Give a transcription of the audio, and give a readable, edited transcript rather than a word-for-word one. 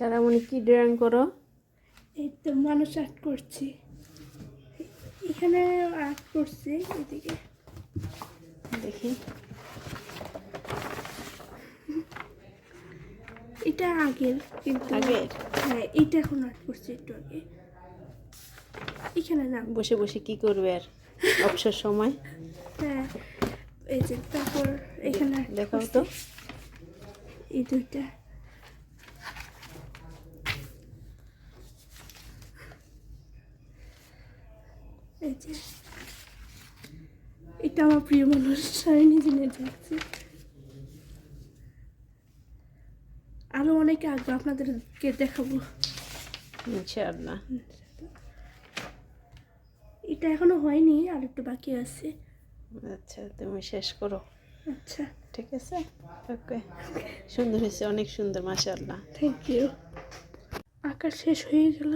সারামণি কি ড্রয়িং করো? এই তো মানুষ আর্ট করছি, এখানে আর্ট করছি, এদিকে দেখি। এটা আগের, কিন্তু আগের? হ্যাঁ এটা এখন আর্ট করছি একটু আগে। এখানে না বসে বসে কি করবে আর অবসর সময়? হ্যাঁ এই যে, তারপর এখানে art দেখাও করছি। তো। এই দুইটা এই যে, এটা আমার প্রিয় মানুষ, আমি নিজে নিয়ে দেখছি। আরো অনেকে আসবে, আপনাদেরকে দেখাবো ইনশাআল্লাহ। এটা এখনো হয়নি, আর একটু বাকি আছে। আচ্ছা, তুমি শেষ করো। আচ্ছা, ঠিক আছে, ওকে। সুন্দর হয়েছে, অনেক সুন্দর, মাশাআল্লাহ। Thank you. আঁকা শেষ হয়ে গেল।